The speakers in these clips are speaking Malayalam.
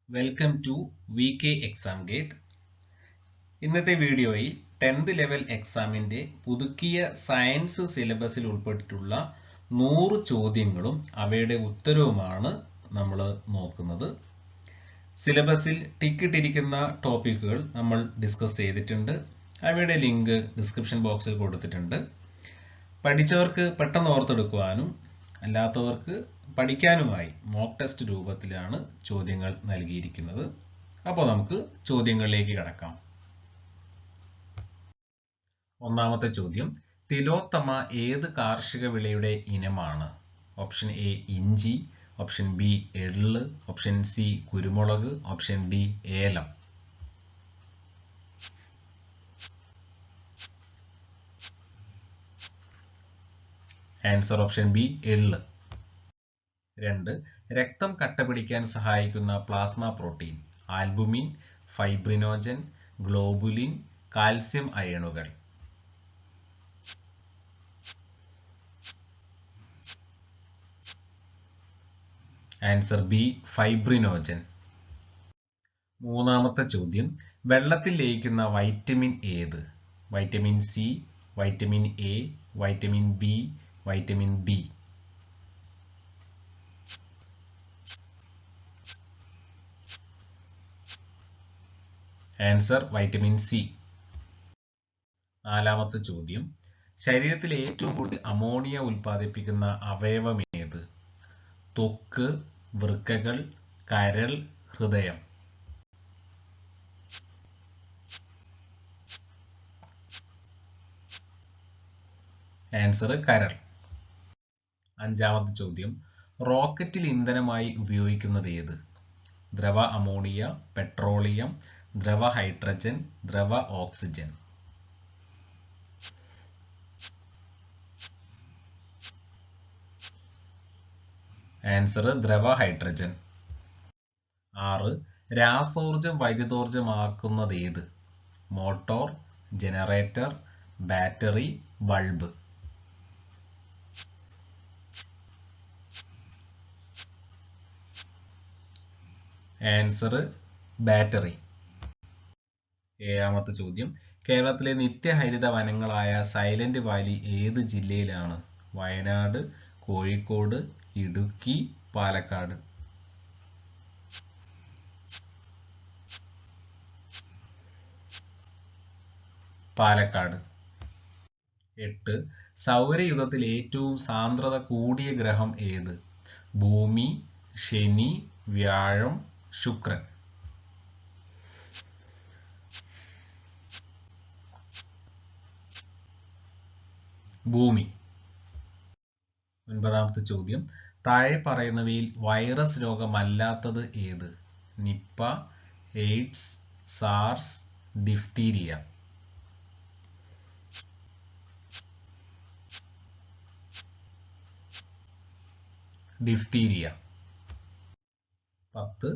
Welcome to VK Exam Gate. ഇന്നത്തെ വീഡിയോയിൽ 10th ലെവൽ എക്സാമിൻ്റെ പുതുക്കിയ സയൻസ് സിലബസിൽ ഉൾപ്പെട്ടിട്ടുള്ള 100 ചോദ്യങ്ങളും അവയുടെ ഉത്തരവുമാണ് നമ്മൾ നോക്കുന്നത്. സിലബസിൽ ടിക്കിട്ടിരിക്കുന്ന ടോപ്പിക്കുകൾ നമ്മൾ ഡിസ്കസ് ചെയ്തിട്ടുണ്ട്. അവയുടെ ലിങ്ക് ഡിസ്ക്രിപ്ഷൻ ബോക്സിൽ കൊടുത്തിട്ടുണ്ട്. പഠിച്ചവർക്ക് പെട്ടെന്ന് ഓർത്തെടുക്കുവാനും അല്ലാത്തവർക്ക് പഠിക്കാനുമായി മോക്ക് ടെസ്റ്റ് രൂപത്തിലാണ് ചോദ്യങ്ങൾ നൽകിയിരിക്കുന്നത്. അപ്പോൾ നമുക്ക് ചോദ്യങ്ങളിലേക്ക് കടക്കാം. ഒന്നാമത്തെ ചോദ്യം, തിലോത്തമ ഏത് കാർഷിക വിളയുടെ ഇനമാണ്? ഓപ്ഷൻ എ ഇഞ്ചി, ഓപ്ഷൻ ബി എള്ള്, ഓപ്ഷൻ സി കുരുമുളക്, ഓപ്ഷൻ ഡി ഏലം. ആൻസർ ഓപ്ഷൻ ബി എള്ള്. 2. രക്തം കട്ടപിടിക്കാൻ സഹായിക്കുന്ന plasma protein? Albumin, fibrinogen, globulin, calcium അയണുകൾ. Answer B fibrinogen. മൂന്നാമത്തെ ചോദ്യം, വെള്ളത്തിൽ ലയിക്കുന്ന വൈറ്റമിൻ ഏത്? Vitamin C, vitamin A, vitamin B, vitamin D. Answer vitamin C. നാലാമത്തെ ചോദ്യം, ശരീരത്തിൽ ഏറ്റവും കൂടുതൽ അമോണിയ ഉൽപ്പാദിപ്പിക്കുന്ന അവയവം ഏത്? ത്വക്ക്, വൃക്കകൾ, കരൾ, ഹൃദയം. ആൻസർ കരൾ. അഞ്ചാമത്തെ ചോദ്യം, റോക്കറ്റിൽ ഇന്ധനമായി ഉപയോഗിക്കുന്നത് ഏത്? ദ്രവ അമോണിയ, പെട്രോളിയം, ദ്രവ ഹൈഡ്രജൻ, ദ്രവ ഓക്സിജൻ. ആൻസർ ദ്രവ ഹൈഡ്രജൻ. 6. രാസോർജം വൈദ്യുതോർജമാക്കുന്നത് ഏത്? Motor, generator, battery, bulb. Answer battery. ഏഴാമത്തെ ചോദ്യം, കേരളത്തിലെ നിത്യഹരിത വനങ്ങളായ സൈലന്റ് വാലി ഏത് ജില്ലയിലാണ്? വയനാട്, കോഴിക്കോട്, ഇടുക്കി, പാലക്കാട്. പാലക്കാട്. 8. സൗരയൂഥത്തിൽ ഏറ്റവും സാന്ദ്രത കൂടിയ ഗ്രഹം ഏത്? ഭൂമി, ശനി, വ്യാഴം, ശുക്രൻ. ഭൂമി. 9. ചോദ്യം, താഴെ പറയുന്നവയിൽ വൈറസ് രോഗമല്ലാത്തത് ഏത്? Nipah, AIDS, SARS, diphtheria. Diphtheria. 10.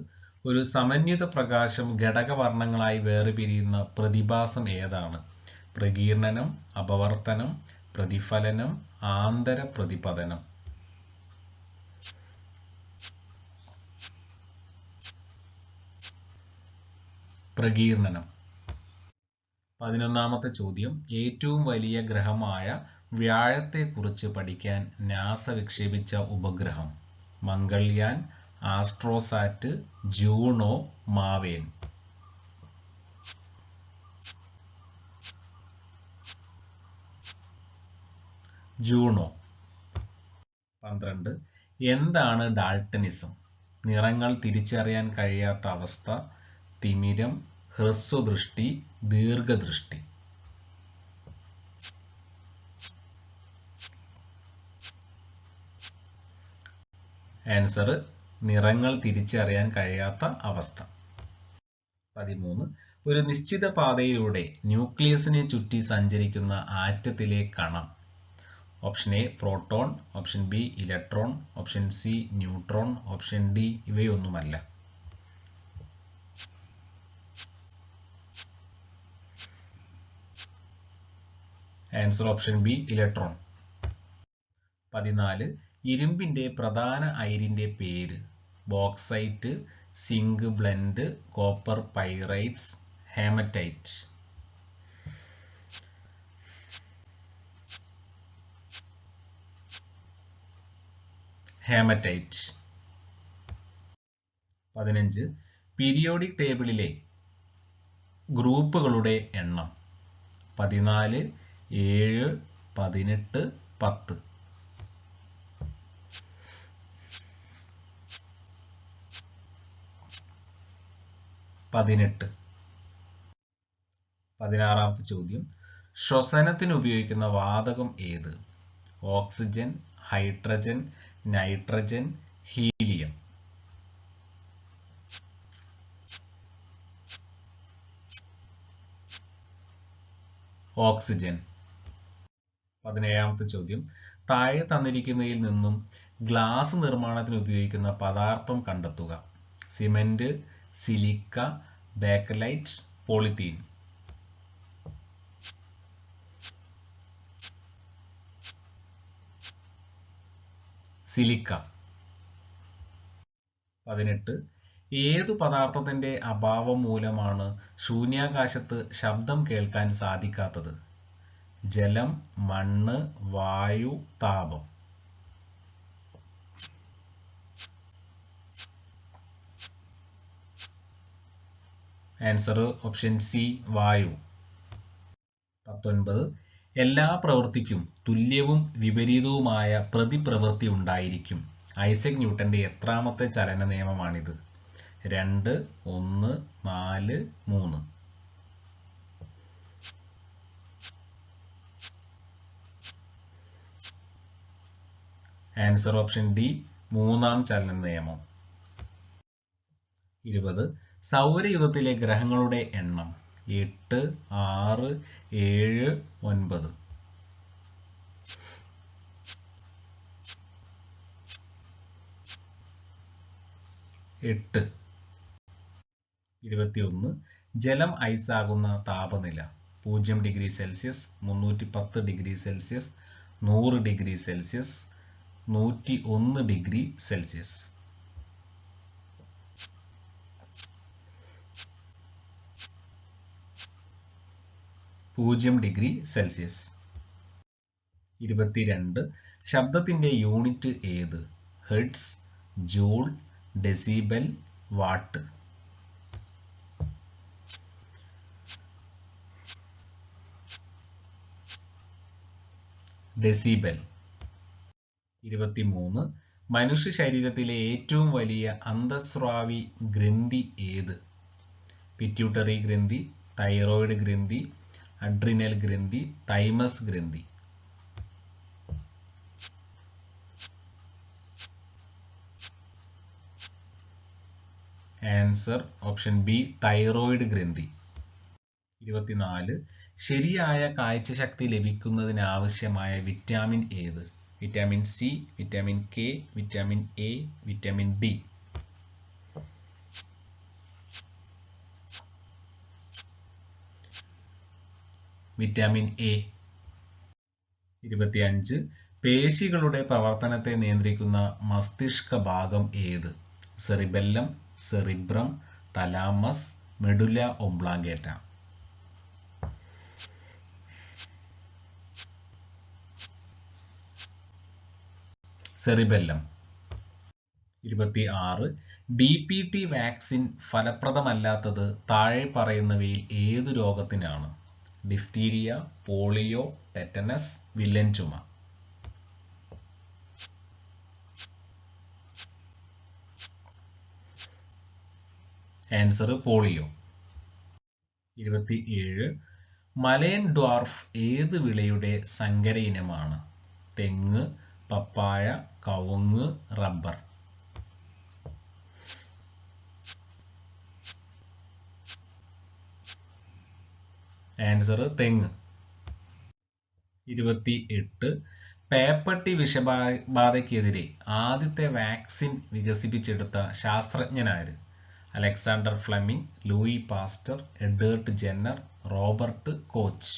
ഒരു സമന്വിത പ്രകാശം ഘടകവർണ്ണങ്ങളായി വേർപിരിയുന്ന പ്രതിഭാസം ഏതാണ്? പ്രകീർണനം, അപവർത്തനം, പ്രതിഫലനം, ആന്തര പ്രതിപതനം. പ്രകീർണനം. 11. ചോദ്യം, ഏറ്റവും വലിയ ഗ്രഹമായ വ്യാഴത്തെക്കുറിച്ച് പഠിക്കാൻ നാസ വിക്ഷേപിച്ച ഉപഗ്രഹം? മംഗൾയാൻ, ആസ്ട്രോസാറ്റ്, ജൂണോ, മാവേൻ. ജൂണോ. 12. എന്താണ് ഡാൾട്ടനിസം? നിറങ്ങൾ തിരിച്ചറിയാൻ കഴിയാത്ത അവസ്ഥ, തിമിരം, ഹ്രസ്വദൃഷ്ടി, ദീർഘദൃഷ്ടി. ആൻസർ നിറങ്ങൾ തിരിച്ചറിയാൻ കഴിയാത്ത അവസ്ഥ. 13. ഒരു നിശ്ചിത പാതയിലൂടെ ന്യൂക്ലിയസിനെ ചുറ്റി സഞ്ചരിക്കുന്ന ആറ്റത്തിലെ കണം? Option A proton, option B electron, option C neutron, option D ഇവയൊന്നുമല്ല. Answer option B electron. 14. ഇരുമ്പിന്റെ പ്രധാന അയിരിന്റെ പേര്? Bauxite, zinc blende, copper pyrites, haematite. Haematite. 15 periodic ടേബിളിലെ ഗ്രൂപ്പുകളുടെ എണ്ണം. 14, 7, 18, 10. 18. 16-ാമത്തെ ചോദ്യം, ശ്വസനത്തിന് ഉപയോഗിക്കുന്ന വാതകം ഏത്? Oxygen, hydrogen, nitrogen, helium. Oxygen. 17-ാമത്തെ ചോദ്യം, താഴെ തന്നിരിക്കുന്നതിൽ നിന്നും ഗ്ലാസ് നിർമ്മാണത്തിന് ഉപയോഗിക്കുന്ന പദാർത്ഥം കണ്ടെത്തുക. Cement, silica, bakelite, polythene. Silica. 18 ഏതു പദാർത്ഥത്തിന്റെ അഭാവം മൂലമാണ് ശൂന്യാകാശത്ത് ശബ്ദം കേൾക്കാൻ സാധിക്കാത്തത്? ജലം, മണ്ണ്, വായു, താപം. ആൻസർ ഓപ്ഷൻ സി, വായു. 19 എല്ലാ പ്രവൃത്തിക്കും തുല്യവും വിപരീതവുമായ പ്രതിപ്രവൃത്തി ഉണ്ടായിരിക്കും. ഐസക് ന്യൂട്ടന്റെ എത്രാമത്തെ ചലന നിയമമാണിത്? 2, 1, 4, 3. ആൻസർ ഓപ്ഷൻ ഡി, 3-ാം ചലന നിയമം. 20 സൗരയൂഥത്തിലെ ഗ്രഹങ്ങളുടെ എണ്ണം. 8, 6, 7, 9. 8. 21 ജലം ഐസാകുന്ന താപനില. 0 degree Celsius, 310 degree Celsius, 100 degree Celsius, 101 degree Celsius. 0 degree Celsius. 22 ശബ്ദത്തിന്റെ യൂണിറ്റ് ഏത്? Hertz, joule, decibel, what. Decibel. 23 മനുഷ്യ ശരീരത്തിലെ ഏറ്റവും വലിയ അന്തഃസ്രാവി ഗ്രന്ഥി ഏത്? പിറ്റ്യൂട്ടറി ഗ്രന്ഥി, തൈറോയ്ഡ് ഗ്രന്ഥി, അഡ്രിനൽ ഗ്രന്ഥി, തൈമസ് ഗ്രന്ഥി. ആൻസർ ഓപ്ഷൻ ബി, തൈറോയ്ഡ് ഗ്രന്ഥി. 24 ശരിയായ കാഴ്ചശക്തി ലഭിക്കുന്നതിന് ആവശ്യമായ വിറ്റാമിൻ ഏത്? Vitamin C, vitamin K, vitamin A, vitamin D. Vitamin A. 25 പേശികളുടെ പ്രവർത്തനത്തെ നിയന്ത്രിക്കുന്ന മസ്തിഷ്ക ഭാഗം ഏത്? Cerebellum, cerebrum, thalamus, medulla oblongata. Cerebellum. 26 DPT vaccine ഫലപ്രദമല്ലാത്തത് താഴെ പറയുന്നവയിൽ ഏതു രോഗത്തിനാണ്? ഡിഫ്തീരിയ, പോളിയോ, ടെറ്റനസ്, വില്ലൻ ചുമ. Answer polio. 27 മലയൻ ഡ്വാർഫ് ഏത് വിളയുടെ സങ്കര ഇനമാണ്? തെങ്ങ്, പപ്പായ, കവുങ്ങ്, റബ്ബർ. ആൻസർ തെങ്ങ്. 28 പേപ്പട്ടി വിഷബാധയ്ക്കെതിരെ ആദ്യത്തെ വാക്സിൻ വികസിപ്പിച്ചെടുത്ത ശാസ്ത്രജ്ഞനാര്? Alexander Fleming, Louis Pasteur, Edward Jenner, Robert Koch.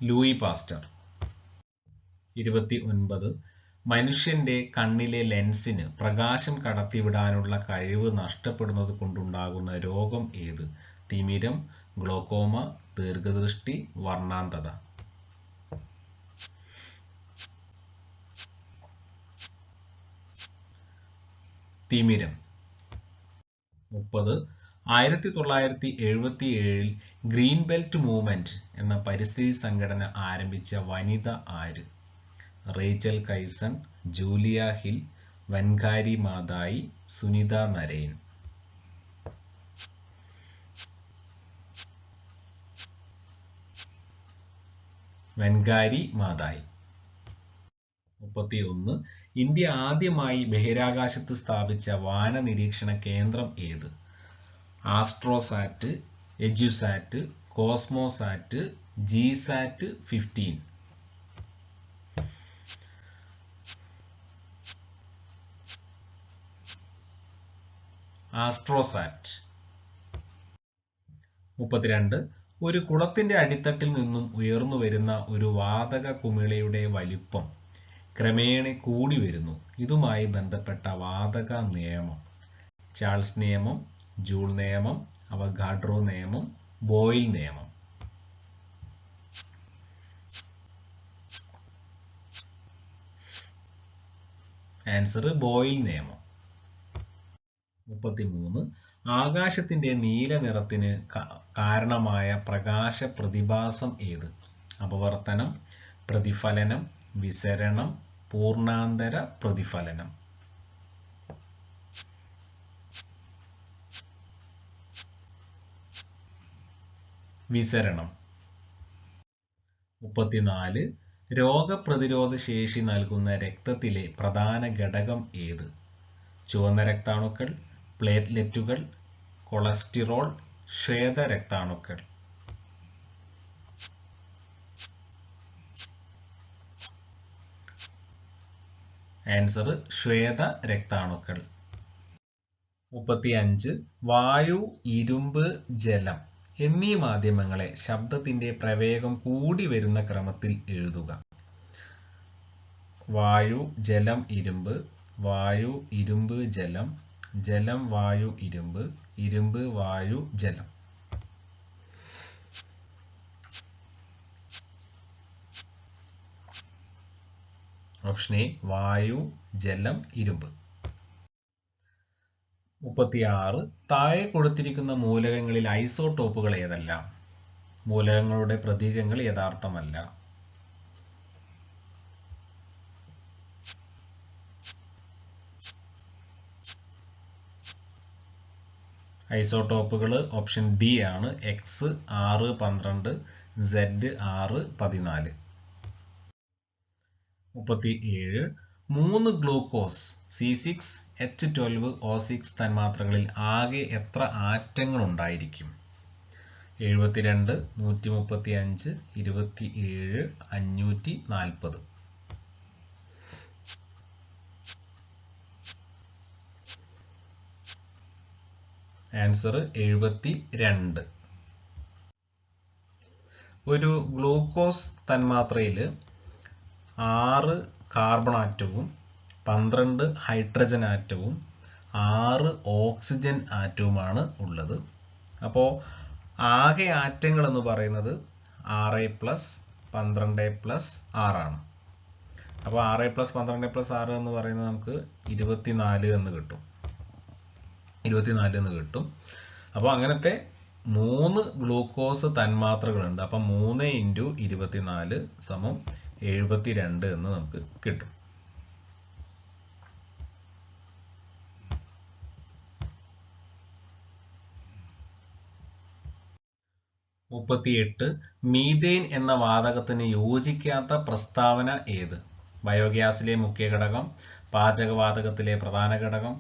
Louis Pasteur. 29. മനുഷ്യന്റെ കണ്ണിലെ ലെൻസിന് പ്രകാശം കടത്തിവിടാനുള്ള കഴിവ് നഷ്ടപ്പെടുന്നത് കൊണ്ടുണ്ടാകുന്ന രോഗം ഏത്? തിമിരം, ഗ്ലോക്കോമ, ദീർഘദൃഷ്ടി, വർണ്ണാന്ധത. തിമിരം. 30. 1977 ഗ്രീൻ ബെൽറ്റ് മൂവ്മെന്റ് എന്ന പരിസ്ഥിതി സംഘടന ആരംഭിച്ച വനിത ആര്? Rachel Carson, Julia Hill, Wangari Maathai, Sunita Narain. Wangari Maathai. 31. India ആദ്യമായി ബഹിരാകാശത്ത് സ്ഥാപിച്ച വാന നിരീക്ഷണ കേന്ദ്രം ഏത്? ആസ്ട്രോസാറ്റ്, എജ്യുസാറ്റ്, കോസ്മോസാറ്റ്, ജിസാറ്റ് 15. ആസ്ട്രോസാറ്റ്. 32. ഒരു കുളത്തിന്റെ അടിത്തട്ടിൽ നിന്നും ഉയർന്നു വരുന്ന ഒരു വാതക കുമിളയുടെ വലിപ്പം ക്രമേണ കൂടി വരുന്നു. ഇതുമായി ബന്ധപ്പെട്ട വാതക നിയമം. ചാൾസ് നിയമം, ജൂൾ നിയമം, അവഗാഡ്രോ നിയമം, ബോയിൽ നിയമം. ആൻസർ ബോയിൽ നിയമം. 33. ആകാശത്തിന്റെ നീല നിറത്തിന് കാരണമായ പ്രകാശ പ്രതിഭാസം ഏത്? അപവർത്തനം, പ്രതിഫലനം, വിസരണം, പൂർണ്ണാന്തര പ്രതിഫലനം. വിസരണം. 34. രോഗപ്രതിരോധ ശേഷി നൽകുന്ന രക്തത്തിലെ പ്രധാന ഘടകം ഏത്? ചുവന്ന രക്താണുക്കൾ, പ്ലേറ്റ്ലെറ്റുകൾ, കൊളസ്റ്റിറോൾ, ശ്വേത രക്താണുക്കൾ. ആൻസർ ശ്വേത രക്താണുക്കൾ. 35. വായു, ഇരുമ്പ്, ജലം എന്നീ മാധ്യമങ്ങളെ ശബ്ദത്തിന്റെ പ്രവേഗം കൂടി വരുന്ന ക്രമത്തിൽ എഴുതുക. വായു, ജലം, ഇരുമ്പ്, വായു, ഇരുമ്പ്, ജലം, ജലം, വായു, ഇരുമ്പ്, ഇരുമ്പ്, വായു, ജലം. ഓപ്ഷൻ എ വായു, ജലം, ഇരുമ്പ്. 36. താഴെ കൊടുത്തിരിക്കുന്ന മൂലകങ്ങളിൽ ഐസോടോപ്പുകൾ ഏതെല്ലാം? മൂലകങ്ങളുടെ പ്രതീകങ്ങൾ യഥാർത്ഥമല്ല. ഐസോടോപ്പുകൾ ഓപ്ഷൻ ഡി ആണ്. X 612, Z 614. 37. 3 ഗ്ലൂക്കോസ് C6H12O6 തന്മാത്രകളിൽ ആകെ എത്ര ആറ്റങ്ങൾ ഉണ്ടായിരിക്കും? 72, 135, 27, 540. ആൻസർ 72. ഒരു ഗ്ലൂക്കോസ് തന്മാത്രയിൽ 6 കാർബൺ ആറ്റവും 12 ഹൈഡ്രജൻ ആറ്റവും 6 ഓക്സിജൻ ആറ്റവുമാണ് ഉള്ളത്. അപ്പോൾ ആകെ ആറ്റങ്ങൾ എന്ന് പറയുന്നത് 6+12+6 ആണ്. അപ്പോൾ 6+12+6 എന്ന് പറയുന്നത് നമുക്ക് 24 എന്ന് കിട്ടും. 24 എന്ന് കിട്ടും. അപ്പോൾ അങ്ങനത്തെ 3 ഗ്ലൂക്കോസ് തന്മാത്രകളുണ്ട്. അപ്പം 3 × 24 = 72 എന്ന് നമുക്ക് കിട്ടും. 38. മീഥേൻ എന്ന വാതകത്തിന് യോജിക്കാത്ത പ്രസ്താവന ഏത്? ബയോഗ്യാസിലെ മുഖ്യ ഘടകം, പാചകവാതകത്തിലെ പ്രധാന ഘടകം,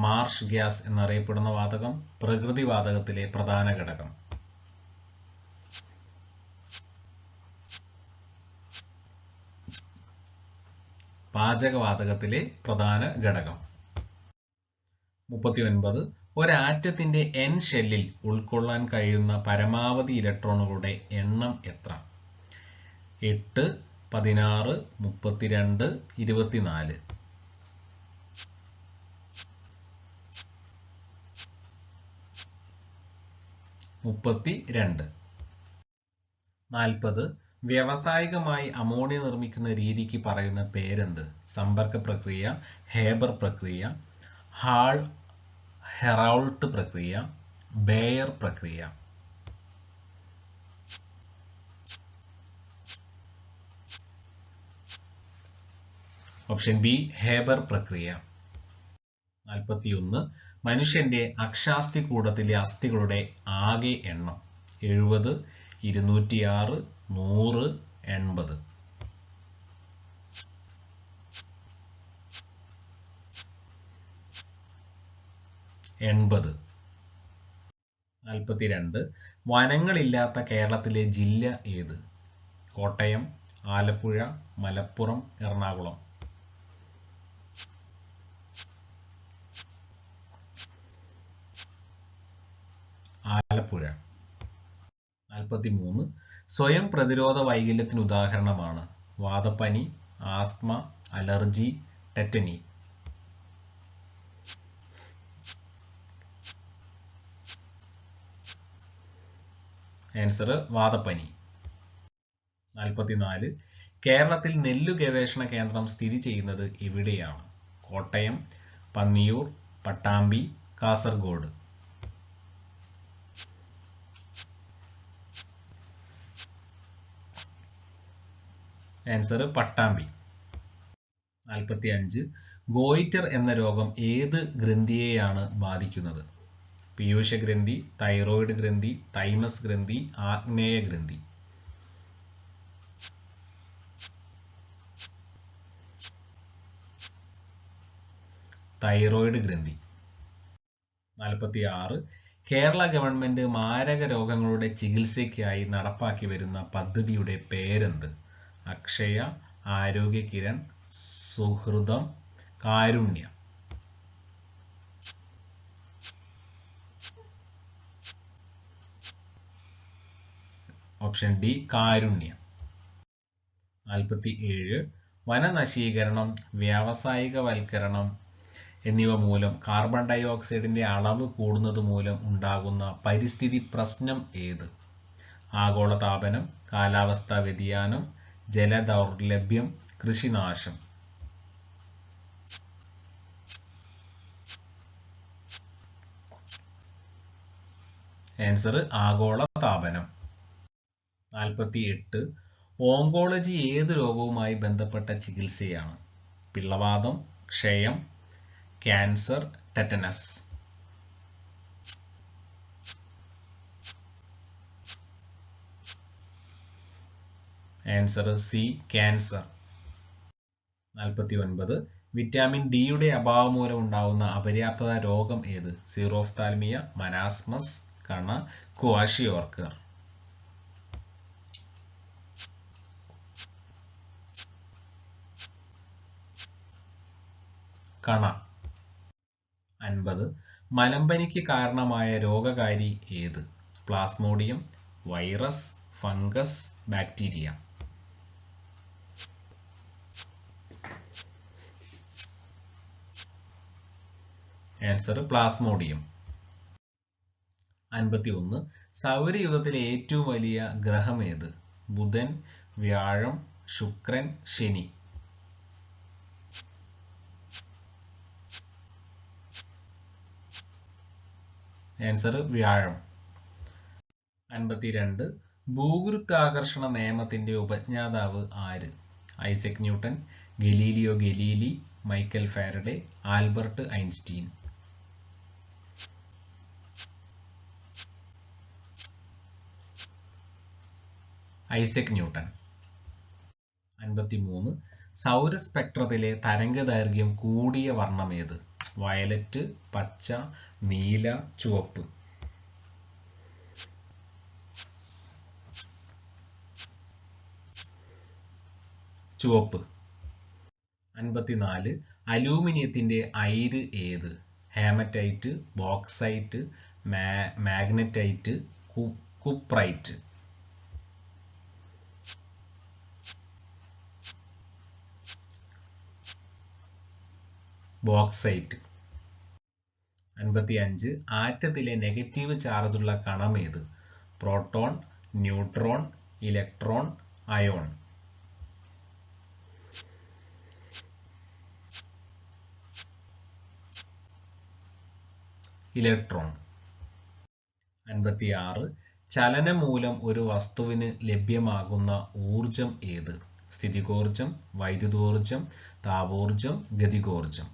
മാർഷ് ഗ്യാസ് എന്നറിയപ്പെടുന്ന വാതകം, പ്രകൃതി വാതകത്തിലെ പ്രധാന ഘടകം. പാചകവാതകത്തിലെ പ്രധാന ഘടകം. 39. ഒരാറ്റത്തിന്റെ N ഷെല്ലിൽ ഉൾക്കൊള്ളാൻ കഴിയുന്ന പരമാവധി ഇലക്ട്രോണുകളുടെ എണ്ണം എത്ര? 8, 16, 32, 24. 32. 40. വ്യാവസായികമായി അമോണിയ നിർമ്മിക്കുന്ന രീതിക്ക് പറയുന്ന പേരെന്ത്? സമ്പർക്ക പ്രക്രിയ, ഹേബർ പ്രക്രിയ, ഹാൾ ഹെറൗൾട്ട് പ്രക്രിയ, ബേയർ പ്രക്രിയ. ഓപ്ഷൻ ബി ഹേബർ പ്രക്രിയ. 41. മനുഷ്യന്റെ അക്ഷാസ്ഥികൂടത്തിലെ അസ്ഥികളുടെ ആകെ എണ്ണം? 70, 206, 100, 80. 80. 42. വനങ്ങളില്ലാത്ത കേരളത്തിലെ ജില്ല ഏത്? കോട്ടയം, ആലപ്പുഴ, മലപ്പുറം, എറണാകുളം. ആലപ്പുഴ. 43. സ്വയം പ്രതിരോധ വൈകല്യത്തിന് ഉദാഹരണമാണ്? വാതപ്പനി, ആസ്മ, അലർജി, ടെറ്റനി. ആൻസർ വാതപ്പനി. 44. കേരളത്തിൽ നെല്ലു ഗവേഷണ കേന്ദ്രം സ്ഥിതി ചെയ്യുന്നത് എവിടെയാണ്? കോട്ടയം, പന്നിയൂർ, പട്ടാമ്പി, കാസർഗോഡ്. ആൻസർ പട്ടാമ്പി. 45. ഗോയിറ്റർ എന്ന രോഗം ഏത് ഗ്രന്ഥിയെയാണ് ബാധിക്കുന്നത്? പീയൂഷഗ്രന്ഥി, തൈറോയിഡ് ഗ്രന്ഥി, തൈമസ് ഗ്രന്ഥി, ആഗ്നേയ ഗ്രന്ഥി. തൈറോയിഡ് ഗ്രന്ഥി. 46. കേരള ഗവൺമെന്റ് മാരക രോഗങ്ങളുടെ ചികിത്സയ്ക്കായി നടപ്പാക്കി വരുന്ന പദ്ധതിയുടെ പേരെന്ത്? അക്ഷയ, ആരോഗ്യ കിരൺ, സുഹൃതം, കാരുണ്യ. ഓപ്ഷൻ ഡി കാരുണ്യ. 47. വനനശീകരണം, വ്യാവസായികവൽക്കരണം എന്നിവ മൂലം കാർബൺ ഡൈ ഓക്സൈഡിന്റെ അളവ് കൂടുന്നത് മൂലം ഉണ്ടാകുന്ന പരിസ്ഥിതി പ്രശ്നം ഏത്? ആഗോളതാപനം, കാലാവസ്ഥാ വ്യതിയാനം, ജലദൗർലഭ്യം, കൃഷിനാശം. ആൻസർ ആഗോളതാപനം. 48. ഓങ്കോളജി ഏത് രോഗവുമായി ബന്ധപ്പെട്ട ചികിത്സയാണ്? പിള്ളവാതം, ക്ഷയം, cancer, tetanus. Answer C cancer. 49. Vitamin ഡിയുടെ അഭാവം മൂലം ഉണ്ടാകുന്ന അപര്യാപ്തത രോഗം ഏത്? സീറോഫ്താൽമിയ, മരാസ്മസ്, കണ, ക്വാഷിയോർക്കർ. കണ. 50. മലമ്പനിക്ക് കാരണമായ രോഗകാരി ഏത്? Plasmodium, virus, fungus, bacteria. Answer Plasmodium. 51. സൗരയൂഥത്തിലെ ഏറ്റവും വലിയ ഗ്രഹം ഏത്? ബുധൻ, വ്യാഴം, ശുക്രൻ, ശനി. ആൻസർ വ്യാഴം. 52. ഭൂഗുരുത്വാകർഷണ നിയമത്തിന്റെ ഉപജ്ഞാതാവ് ആര്? Isaac Newton, Galileo Galilei, Michael Faraday, Albert Einstein. Isaac Newton. 53. സൗരസ്പെക്ട്രത്തിലെ തരംഗദൈർഘ്യം കൂടിയ വർണ്ണം ഏത്? വയലറ്റ്, പച്ച, നീല, ചുവപ്പ്. ചുവപ്പ്. 54. അലൂമിനിയത്തിന്റെ അയിര് ഏത്? Haematite, bauxite, magnetite, cuprite. Bauxite. 55 ആറ്റത്തിലെ നെഗറ്റീവ് ചാർജുള്ള കണം ഏത്? Proton, neutron, electron, ion. Electron. 56 ചലനം മൂലം ഒരു വസ്തുവിന് ലഭ്യമാകുന്ന ഊർജം ഏത്? സ്ഥിതികോർജം, വൈദ്യുതോർജം, താപോർജം, ഗതികോർജം.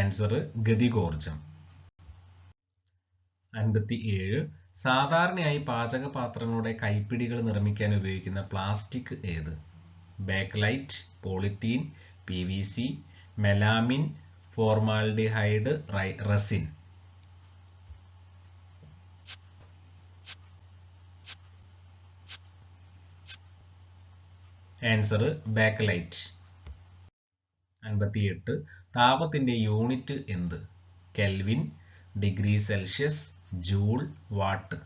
ആൻസർ ഗതികോർജം. 57 സാധാരണയായി പാചകപാത്രങ്ങളുടെ കൈപ്പിടികൾ നിർമ്മിക്കാൻ ഉപയോഗിക്കുന്ന പ്ലാസ്റ്റിക് ഏത്? Bakelite, polythene, PVC, melamine, formaldehyde, resin. Answer bakelite. 58 താപത്തിന്റെ യൂണിറ്റ് എന്ത്? Kelvin, degree Celsius, joule, watt.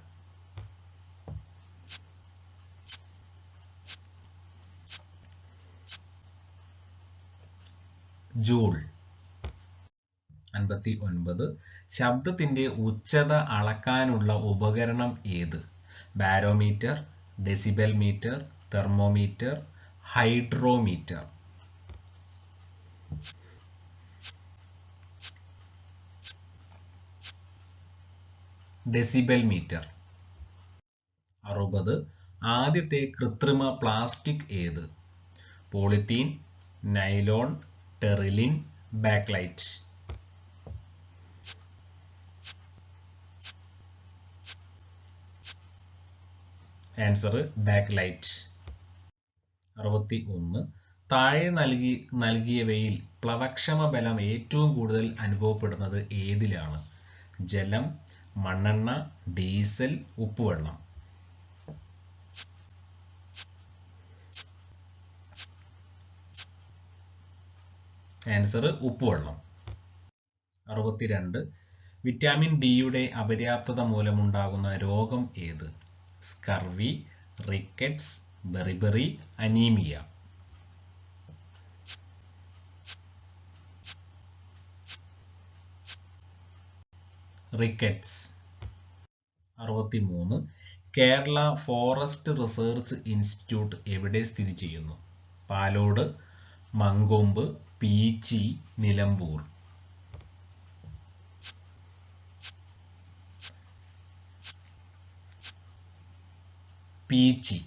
Joule. 59 ശബ്ദത്തിന്റെ ഉച്ചത അളക്കാനുള്ള ഉപകരണം ഏത്? Barometer, decibel metre, thermometer, hydrometer. Decibel metre. 60 ആദ്യത്തെ കൃത്രിമ പ്ലാസ്റ്റിക് ഏത്? Polythene, nylon, terylene, bakelite. Answer bakelite. 61 താഴെ നൽകിയവയിൽ പ്ലവക്ഷമ ബലം ഏറ്റവും കൂടുതൽ അനുഭവപ്പെടുന്നത് ഏതിലാണ്? ജലം, മണ്ണെണ്ണ, ഡീസൽ, ഉപ്പുവെള്ളം. ആൻസർ ഉപ്പുവെള്ളം. 62 വിറ്റാമിൻ ഡിയുടെ അപര്യാപ്തത മൂലമുണ്ടാകുന്ന രോഗം ഏത്? Scurvy, rickets, beriberi, anaemia. Rickets. 63 Kerala forest research institute എവിടെ സ്ഥിതി ചെയ്യുന്നു? പാലോട്, മങ്കൊമ്പ്, പീച്ചി, നിലമ്പൂർ. പീച്ചി.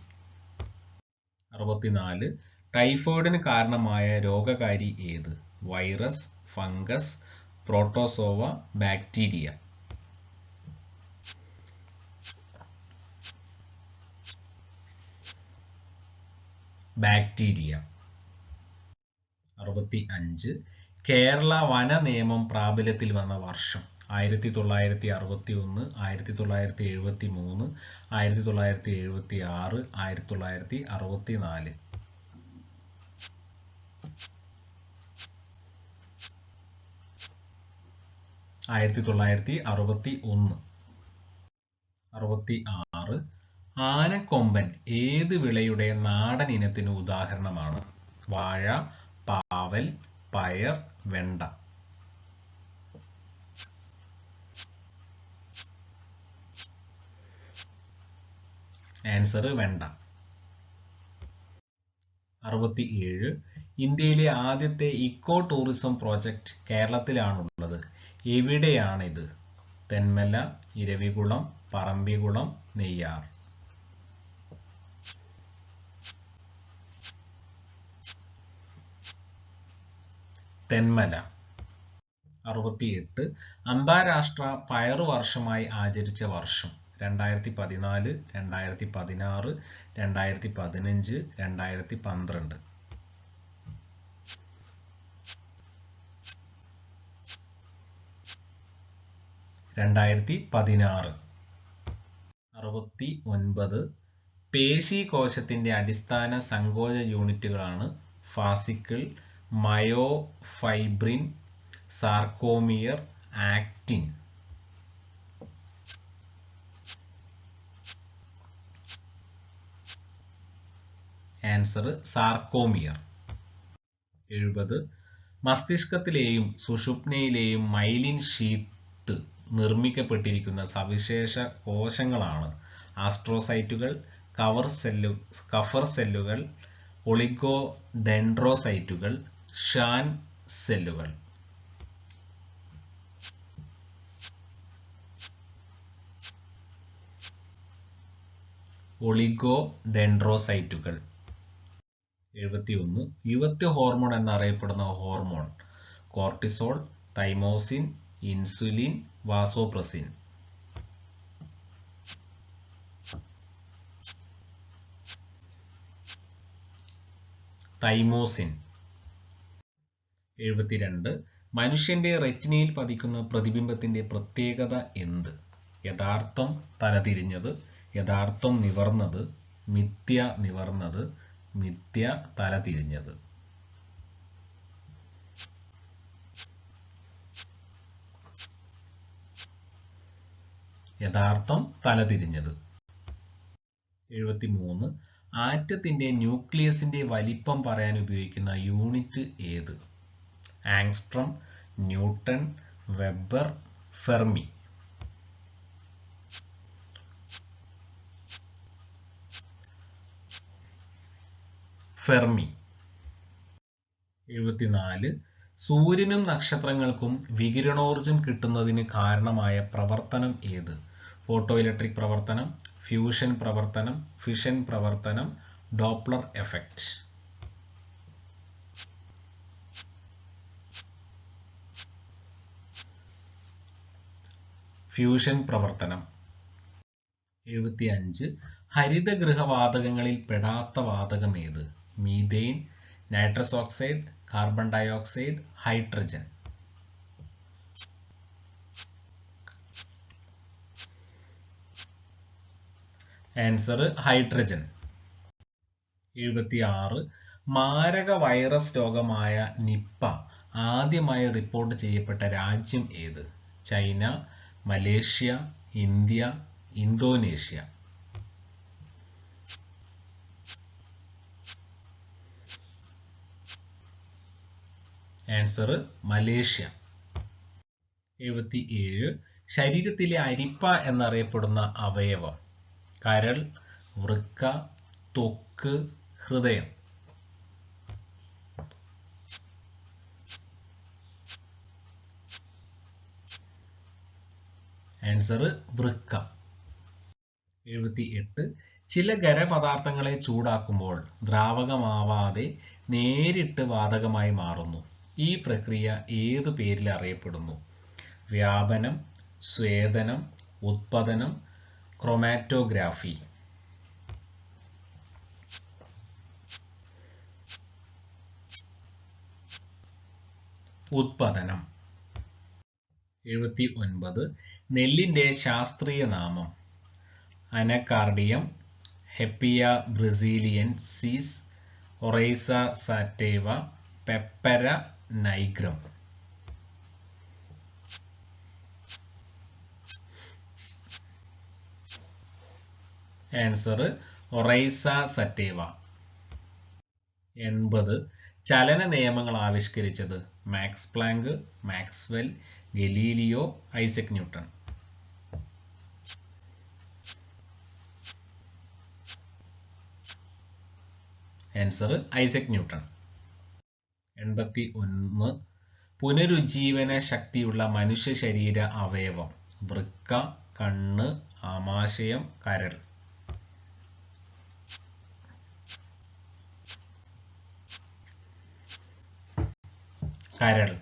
64 ടൈഫോയിഡിന് കാരണമായ രോഗകാരി ഏത്? Virus, fungus, protozoa, bacteria. Bacteria. 65 Kerala വന നിയമം പ്രാബല്യത്തിൽ വന്ന വർഷം? 1961, 1973, 1976, 1964. ആയിരത്തി 66 ആനക്കൊമ്പൻ ഏത് വിളയുടെ നാടൻ ഇനത്തിന് ഉദാഹരണമാണ്? വാഴ, പാവൽ, പയർ, വെണ്ട. ആൻസർ വെണ്ട. 67 ഇന്ത്യയിലെ ആദ്യത്തെ ഇക്കോ ടൂറിസം പ്രോജക്റ്റ് കേരളത്തിലാണുള്ളത്. എവിടെയാണിത്? തെന്മല, ഇരവികുളം, പറമ്പിക്കുളം, നെയ്യാർ. തെന്മല. 68 അന്താരാഷ്ട്ര പയറു വർഷമായി ആചരിച്ച വർഷം? 2014, 2016, 2015, 2012. രണ്ടായിരത്തി 16. 69 പേശീകോശത്തിന്റെ അടിസ്ഥാന സങ്കോച യൂണിറ്റുകളാണ് fascicle, myofibril, sarcomere, actin. Answer sarcomere. 70. മസ്തിഷ്കത്തിലെയും സുഷുപ്നയിലെയും മൈലിൻ ഷീത്ത് നിർമ്മിക്കപ്പെട്ടിരിക്കുന്ന സവിശേഷ കോശങ്ങളാണ് ആസ്ട്രോസൈറ്റുകൾ, കഫർ സെല്ലുകൾ, ഒളിഗോഡെൻഡ്രോസൈറ്റുകൾ, ഷ്വാൻ സെല്ലുകൾ. ഒളിഗോഡെൻഡ്രോസൈറ്റുകൾ. 71. യുവത്വ ഹോർമോൺ എന്നറിയപ്പെടുന്ന hormone cortisol, thymosin, insulin, vasopressin. Thymosin. 72. മനുഷ്യന്റെ റെറ്റിനയിൽ പതിക്കുന്ന പ്രതിബിംബത്തിന്റെ പ്രത്യേകത എന്ത്? യഥാർത്ഥം തലതിരിഞ്ഞത്, യഥാർത്ഥം നിവർന്നത്, മിഥ്യ നിവർന്നത്, മിഥ്യ തലതിരിഞ്ഞത്. യഥാർത്ഥം തലതിരിഞ്ഞത്. 73. ആറ്റത്തിന്റെ ന്യൂക്ലിയസിന്റെ വലിപ്പം പറയാൻ ഉപയോഗിക്കുന്ന യൂണിറ്റ് ഏത്? Angstrom, newton, weber, fermi. Fermi. 74. സൂര്യനും നക്ഷത്രങ്ങൾക്കും വികിരണോർജ്ജം കിട്ടുന്നതിന് കാരണമായ പ്രവർത്തനം ഏത്? ഫോട്ടോ ഇലക്ട്രിക് പ്രവർത്തനം, ഫ്യൂഷൻ പ്രവർത്തനം, ഫിഷൻ പ്രവർത്തനം, ഡോപ്ലർ എഫക്റ്റ്. ഫ്യൂഷൻ പ്രവർത്തനം. 75. ഹരിതഗൃഹവാതകങ്ങളിൽ പെടാത്ത വാതകം ഏത്? Methane, nitrous oxide, carbon dioxide, hydrogen. Answer hydrogen. 76. മാരക വൈറസ് രോഗമായ നിപ്പ ആദ്യമായി റിപ്പോർട്ട് ചെയ്യപ്പെട്ട രാജ്യം ഏത്? China, Malaysia, India, Indonesia. Answer Malaysia. 77. ശരീരത്തിലെ അരിപ്പ എന്നറിയപ്പെടുന്ന അവയവം കരൾ, വൃക്ക, ത്വക്ക്, ഹൃദയം. ആൻസർ വൃക്ക. 78. ചില ഖരപദാർത്ഥങ്ങളെ ചൂടാക്കുമ്പോൾ ദ്രാവകമാവാതെ നേരിട്ട് വാതകമായി മാറുന്നു. ഈ പ്രക്രിയ ഏതു പേരിൽ അറിയപ്പെടുന്നു? വ്യാപനം, സ്വേദനം, ഉത്പതനം, ക്രോമാറ്റോഗ്രാഫി. ഉത്പതനം. 79. നെല്ലിന്റെ ശാസ്ത്രീയ നാമം anacardium, hevea brasiliensis, oryza sativa, piper nigrum. Answer oryza sativa. 80. ചലന നിയമങ്ങൾ ആവിഷ്കരിച്ചത് Max Planck, Maxwell, Galileo, Isaac Newton. Answer Isaac Newton. 81. പുനരുജ്ജീവന ശക്തിയുള്ള മനുഷ്യ ശരീര അവയവം വൃക്ക, കണ്ണ്, ആമാശയം, കരൾ. കരൾ.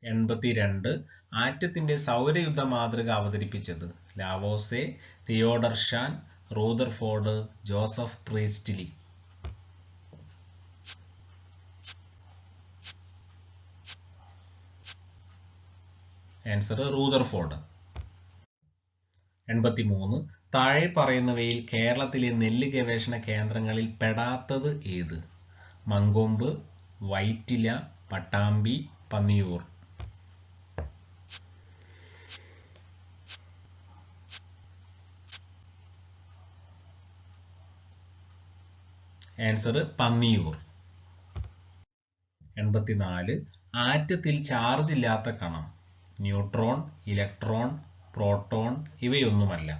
82. ആറ്റത്തിന്റെ സൗരയുദ്ധ മാതൃക അവതരിപ്പിച്ചത് Lavoisier, Theodor Schwann, Rutherford, Joseph Priestley. Answer Rutherford. 83. താഴെ പറയുന്നവയിൽ കേരളത്തിലെ നെല്ല് ഗവേഷണ കേന്ദ്രങ്ങളിൽ പെടാത്തത് ഏത്? മങ്കൊമ്പ്, വൈറ്റില, പട്ടാമ്പി, പന്നിയൂർ. ആൻസർ പന്നിയൂർ. 84 ആറ്റത്തിൽ ചാർജ് ഇല്ലാത്ത കണം. ന്യൂട്രോൺ, ഇലക്ട്രോൺ, പ്രോട്ടോൺ ഇവയൊന്നുമല്ല.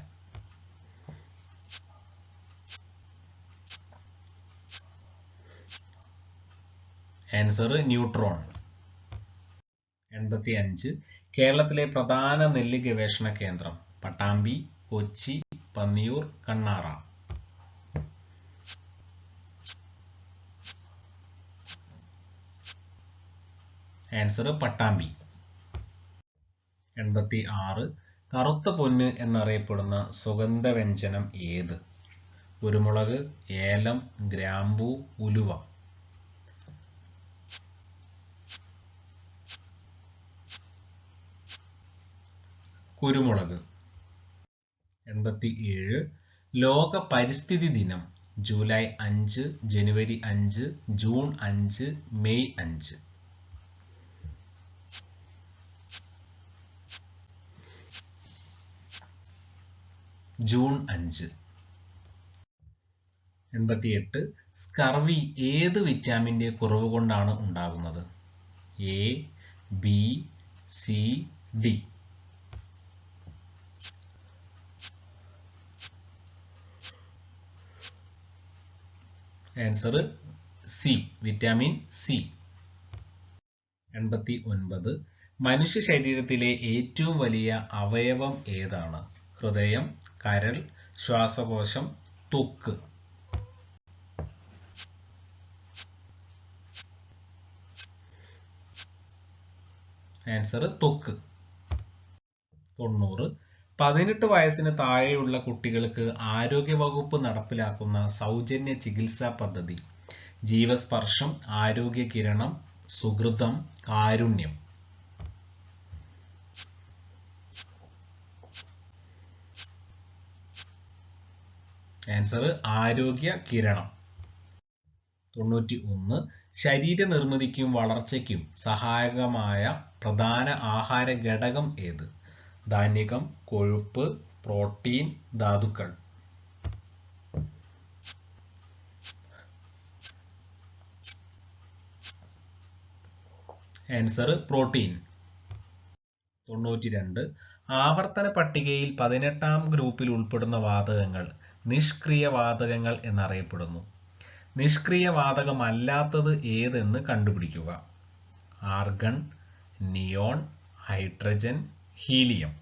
Answer neutron. 85 കേരളത്തിലെ പ്രധാന നെല്ല് ഗവേഷണ കേന്ദ്രം. പട്ടാമ്പി, കൊച്ചി, പന്നിയൂർ, കണ്ണാറ. ആൻസർ പട്ടാമ്പി. 86 കറുത്ത പൊന്ന് എന്നറിയപ്പെടുന്ന സുഗന്ധവ്യഞ്ജനം ഏത്? കുരുമുളക്, ഏലം, ഗ്രാമ്പൂ, ഉലുവ. കുരുമുളക്. 87 ലോക പരിസ്ഥിതി ദിനം. ജൂലൈ 5, ജനുവരി 5, ജൂൺ 5, മെയ് 5. ജൂൺ 5. 88 സ്കർവി ഏത് വിറ്റാമിന്റെ കുറവ് കൊണ്ടാണ് ഉണ്ടാകുന്നത്? A, B, C, D. Answer C, vitamin C. 89 മനുഷ്യ ശരീരത്തിലെ ഏറ്റവും വലിയ അവയവം ഏതാണ്? ഹൃദയം, കരൾ, ശ്വാസകോശം, ത്വക്ക്. ആൻസർ ത്വക്ക്. 90 18 വയസ്സിന് താഴെയുള്ള കുട്ടികൾക്ക് ആരോഗ്യവകുപ്പ് നടപ്പിലാക്കുന്ന സൗജന്യ ചികിത്സാ പദ്ധതി. ജീവസ്പർശം, ആരോഗ്യ കിരണം, സുകൃതം, കാരുണ്യം. ആൻസർ ആരോഗ്യ കിരണം. 91 ശരീരനിർമ്മിതിക്കും വളർച്ചയ്ക്കും സഹായകമായ പ്രധാന ആഹാര ഘടകം ഏത്? ധാന്യകം, കൊഴുപ്പ്, പ്രോട്ടീൻ, ധാതുക്കൾ. Answer protein. 92 ആവർത്തന പട്ടികയിൽ 18ാം ഗ്രൂപ്പിൽ ഉൾപ്പെടുന്ന വാതകങ്ങൾ നിഷ്ക്രിയ വാതകങ്ങൾ എന്നറിയപ്പെടുന്നു. നിഷ്ക്രിയ വാതകമല്ലാത്തത് ഏതെന്ന് കണ്ടുപിടിക്കുക. Argon, neon, hydrogen, helium.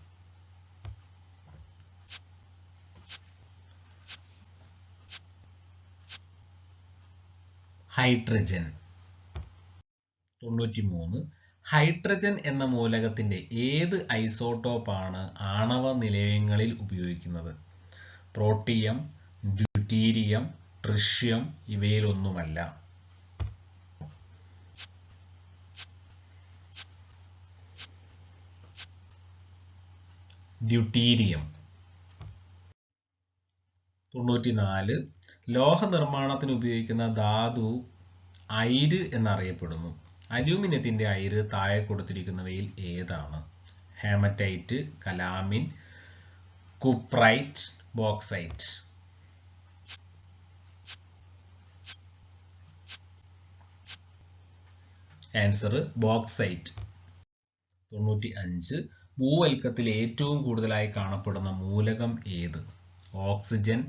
Hydrogen. 93 hydrogen എന്ന മൂലകത്തിന്റെ ഏത് ഐസോട്ടോപ്പാണ് ആണവ നിലയങ്ങളിൽ ഉപയോഗിക്കുന്നത്? പ്രോട്ടിയം, ഡ്യൂറ്റീരിയം, ട്രിഷ്യം ഇവയിലൊന്നുമല്ല. ഡ്യൂറ്റീരിയം. 94 ലോഹ നിർമ്മാണത്തിന് ഉപയോഗിക്കുന്ന ധാതു അയിര് എന്നറിയപ്പെടുന്നു. അലൂമിനിയത്തിന്റെ അയിര് താഴെ കൊടുത്തിരിക്കുന്നവയിൽ ഏതാണ്? Haematite, calamine, cuprite, bauxite. Answer bauxite. 95 ഭൂവൽക്കത്തിൽ ഏറ്റവും കൂടുതലായി കാണപ്പെടുന്ന മൂലകം ഏത്? ഓക്സിജൻ,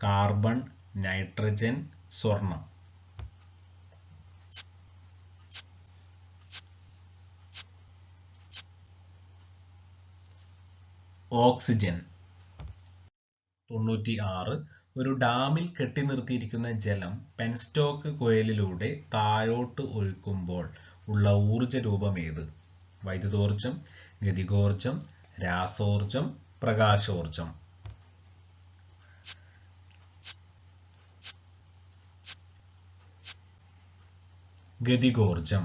കാർബൺ, നൈട്രജൻ, സ്വർണം. ഓക്സിജൻ. 96 ഒരു ഡാമിൽ കെട്ടിനിർത്തിയിരിക്കുന്ന ജലം പെൻസ്റ്റോക്ക് കുഴലിലൂടെ താഴോട്ട് ഒഴുക്കുമ്പോൾ ഉള്ള ഊർജ രൂപം ഏത്? വൈദ്യുതോർജം, ഗതികോർജം, രാസോർജം, പ്രകാശോർജം. ഗതികോർജം.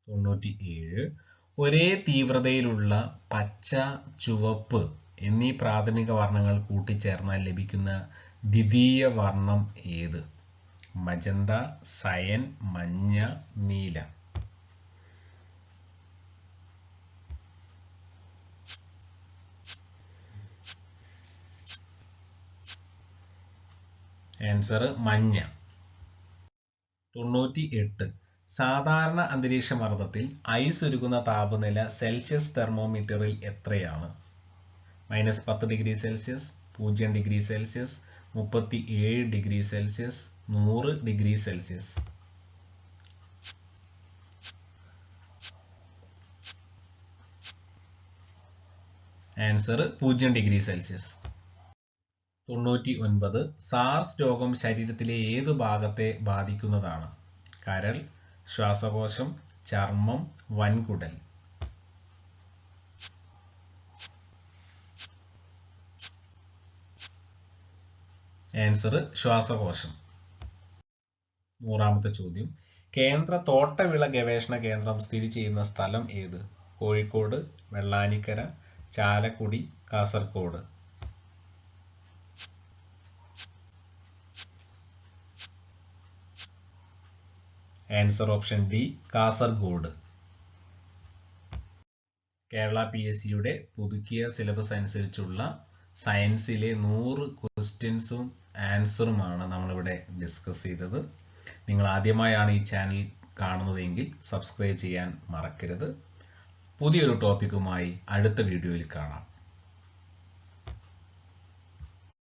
97 ഒരേ തീവ്രതയിലുള്ള പച്ച, ചുവപ്പ് എന്നീ പ്രാഥമിക വർണ്ണങ്ങൾ കൂട്ടിച്ചേർന്നാൽ ലഭിക്കുന്ന ദ്വിതീയ വർണ്ണം ഏത്? മജന്ത, സയൻ, മഞ്ഞ, നീല. ആൻസർ മഞ്ഞ. 98. സാധാരണ അന്തരീക്ഷ മർദ്ദത്തിൽ ഐസ് ഉരുകുന്ന താപനില സെൽഷ്യസ് തെർമോമീറ്ററിൽ എത്രയാണ്? -10 degree Celsius, 0 degree Celsius, 37 degree Celsius, 100 degree Celsius. Answer 0 degree Celsius. 99. SARS രോഗം ശരീരത്തിലെ ഏതു ഭാഗത്തെ ബാധിക്കുന്നതാണ്? കരൾ, ശ്വാസകോശം, ചർമ്മം, വൻകുടൽ. ആൻസർ ശ്വാസകോശം. 100ാമത്തെ ചോദ്യം. കേന്ദ്ര തോട്ടവിള ഗവേഷണ കേന്ദ്രം സ്ഥിതി ചെയ്യുന്ന സ്ഥലം ഏത്? Kozhikode, Vellanikkara, Chalakudy, Kasaragod. Answer option D, Kasaragod. Kerala PSCയുടെ പുതുക്കിയ സിലബസ് അനുസരിച്ചുള്ള സയൻസിലെ 100 ക്വസ്റ്റ്യൻസും ആൻസറുമാണ് നമ്മളിവിടെ ഡിസ്കസ് ചെയ്തത്. നിങ്ങൾ ആദ്യമായാണ് ഈ ചാനൽ കാണുന്നതെങ്കിൽ സബ്സ്ക്രൈബ് ചെയ്യാൻ മറക്കരുത്. പുതിയൊരു ടോപ്പിക്കുമായി അടുത്ത വീഡിയോയിൽ കാണാം.